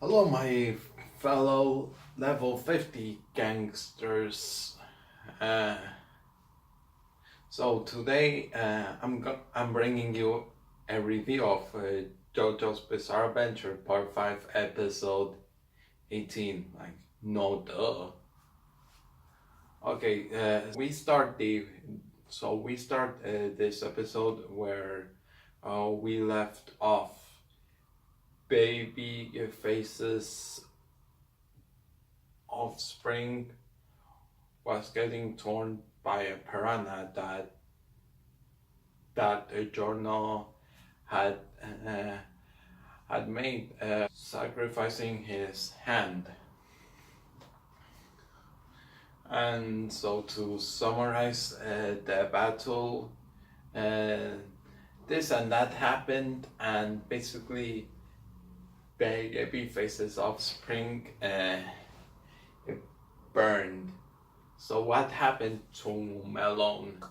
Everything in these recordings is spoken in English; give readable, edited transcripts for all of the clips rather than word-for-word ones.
Hello, my fellow level 50 gangsters. Uh, so today I'm bringing you a review of JoJo's Bizarre Adventure Part 5 episode 18. Like, no duh. Okay, we start this episode where we left off. Baby faces offspring was getting torn by a piranha that a journal had made, sacrificing his hand. And so to summarize the battle, this and that happened, and basically Babyface's offspring burned. So what happened to Malone?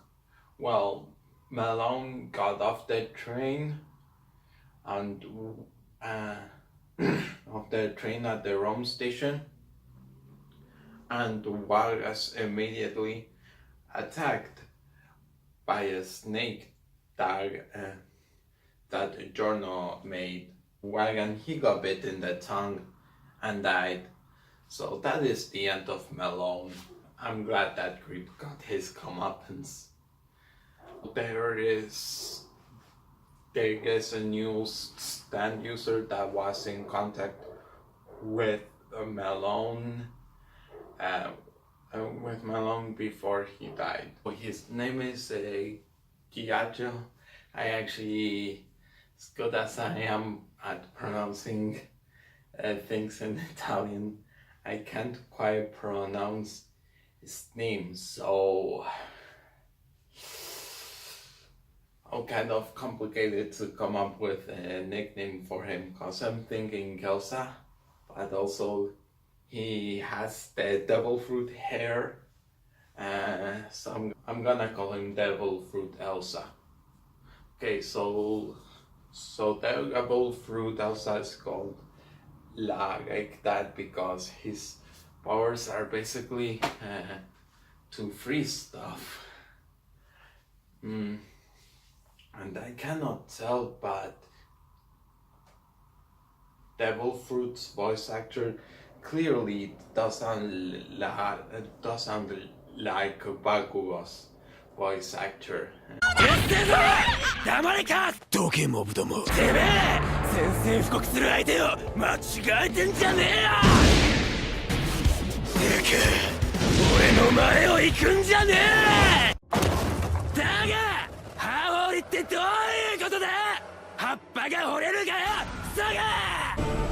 Well, Malone got off the train and off the train at the Rome station, and was immediately attacked by a snake that Giorno made. Wagon, he got bit in the tongue and died. So that is the end of Malone. I'm glad that creep got his comeuppance. There is a new stand user that was in contact with Malone before he died. His name is Giaggio. I actually, as good as I am at pronouncing things in Italian, I can't quite pronounce his name, so I'm kind of complicated to come up with a nickname for him, because I'm thinking Elsa, but also he has the devil fruit hair, so I'm gonna call him Devil Fruit Elsa. Okay, so Devil Fruit Elsa is called like that because his powers are basically to freeze stuff. And I cannot tell, but Devil Fruit's voice actor clearly does sound like Bakugo's voice actor. 黙れかドケモブどもてめえ宣戦布告する相手を間違えてんじゃねえよてか俺の前を行くんじゃねえだが羽織ってどういうことだ葉っぱが折れるかよクソが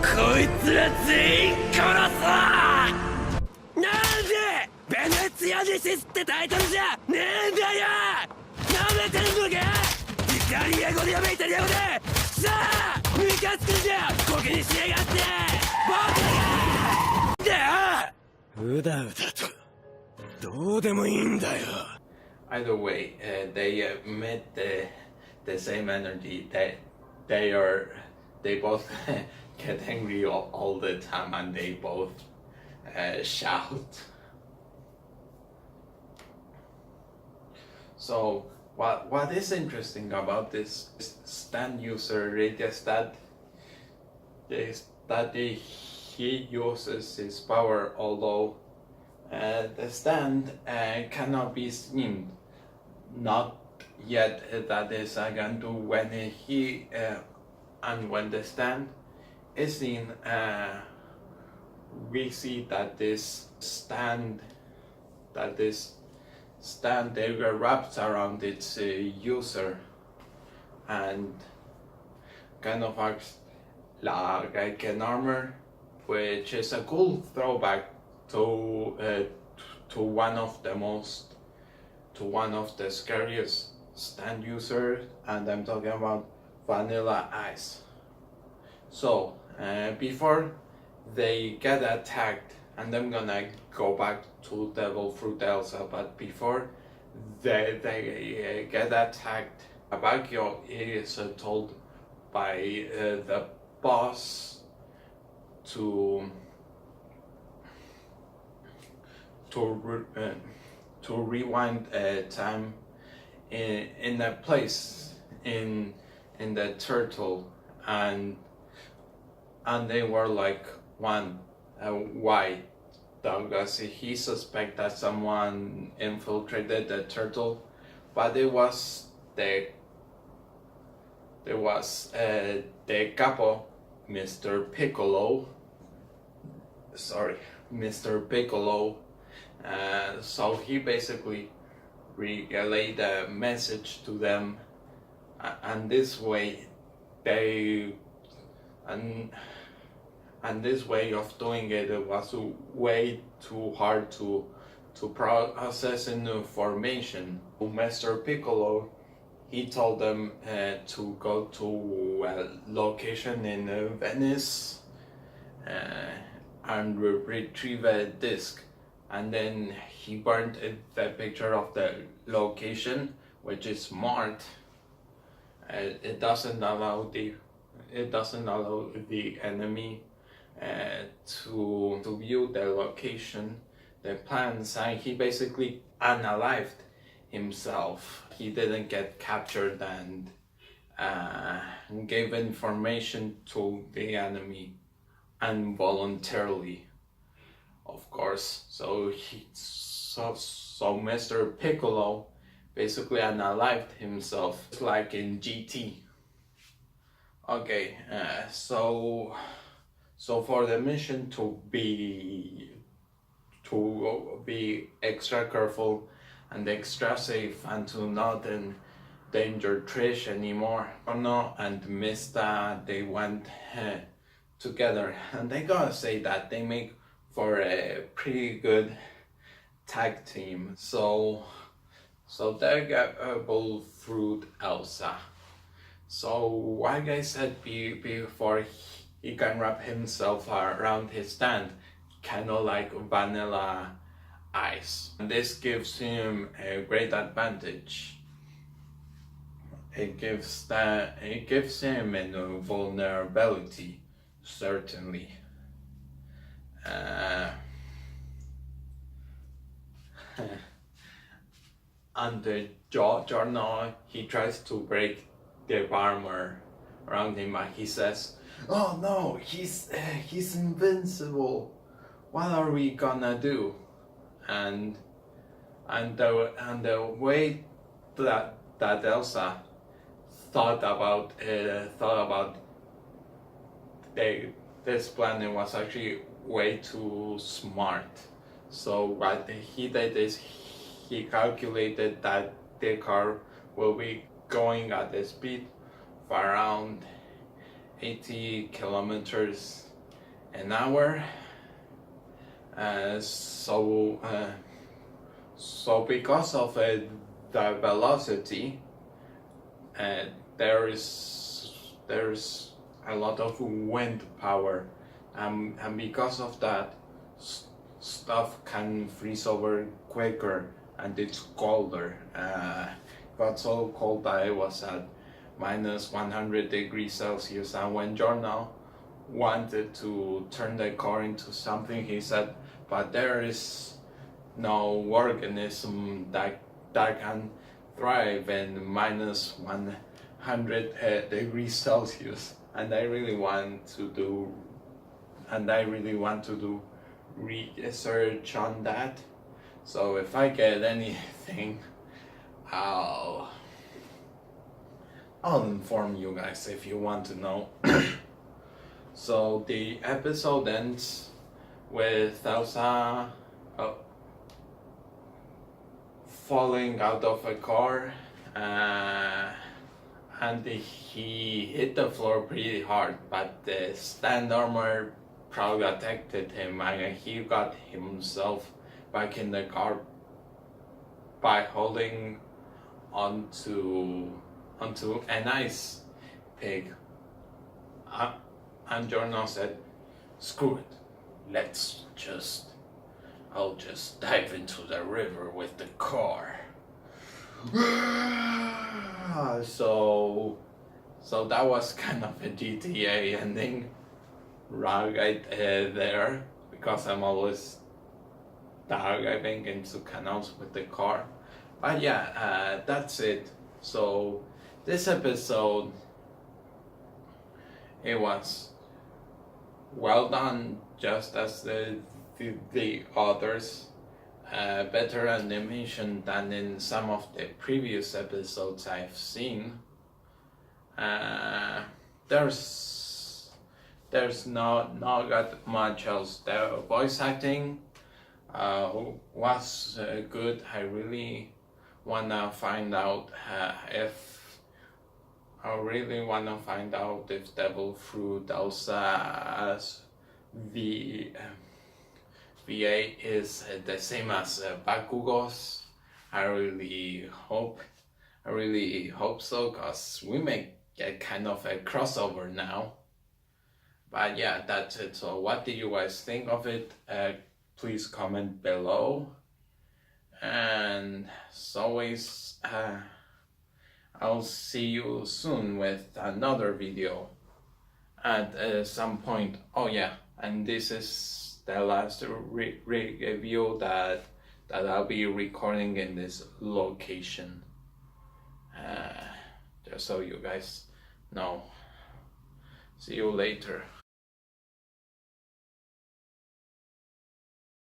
こいつら全員殺すなんでベネツィアディシスってタイトルじゃねえんだよ舐めてんのかイタリア語で呼べイタリア語でさあムカつくんじゃコケにしやがって僕がうだうだとどうでもいいんだよ Either way, they emit the same energy. They both get angry all the time, and they both shout. So what is interesting about this stand user is that he uses his power, although the stand cannot be seen. Not yet, that is again to when he and when the stand is seen, we see that this stand wraps around its user and kind of acts like an armor, which is a cool throwback to one of the scariest stand users, and I'm talking about Vanilla Ice. So before they get attacked, and I'm gonna go back to Devil Fruit Elsa, but before they get attacked, Bakugo is told by the boss to rewind time in a place in the turtle, and they were like, one, why does he suspect that someone infiltrated the turtle, but it was the capo, Mr. Piccolo. So he basically relayed the message to them, and this way this way of doing it was way too hard to process information. Mr. Piccolo, he told them to go to a location in Venice and retrieve a disc, and then he burned the picture of the location, which is smart. It doesn't allow the enemy to view the location, the plans, and he basically unalived himself. He didn't get captured and gave information to the enemy involuntarily, of course. So Mr. Piccolo basically unalived himself, like in GT. Okay, so for the mission to be extra careful and extra safe and to not endanger Trish anymore, Ono and Mista, they went together, and I gotta say that they make for a pretty good tag team. So they got able through Elsa. So like I said before, he can wrap himself around his stand, kind of like Vanilla Ice. And this gives him a great advantage. It gives him a vulnerability, certainly. And the Giorno, he tries to break the armor around him, and he says, "Oh no, he's invincible. What are we gonna do?" And the way that Elsa thought about this plan, it was actually way too smart. So what he did is he calculated that the car will be going at the speed of around 80 kilometers an hour. So because of the velocity, there is a lot of wind power, and because of that, stuff can freeze over quicker, and it's colder. Got so cold that it was at minus 100 degrees Celsius, and when Giorno wanted to turn the car into something, he said, but there is no organism that can thrive in minus 100 degrees Celsius, and I really want to do research on that. So if I get anything, I'll inform you guys if you want to know. So the episode ends with Elsa falling out of a car, and he hit the floor pretty hard, but the stand armor probably detected him, and he got himself back in the car by holding onto an ice pig. And Giorno said, "Screw it, I'll just dive into the river with the car." So that was kind of a GTA ending. right there, because I'm always diving into canals with the car. But yeah, that's it. So this episode, it was well done, just as the others. Better animation than in some of the previous episodes I've seen. There's not got much else. The voice acting was good. I really wanna find out if Devil Fruit Elsa's VA is the same as Bakugo's. I really hope so, cause we may get kind of a crossover now. But yeah, that's it. So what do you guys think of it? Please comment below. And as always, I'll see you soon with another video at some point. Oh yeah, and this is the last review that I'll be recording in this location. Just so you guys know. See you later.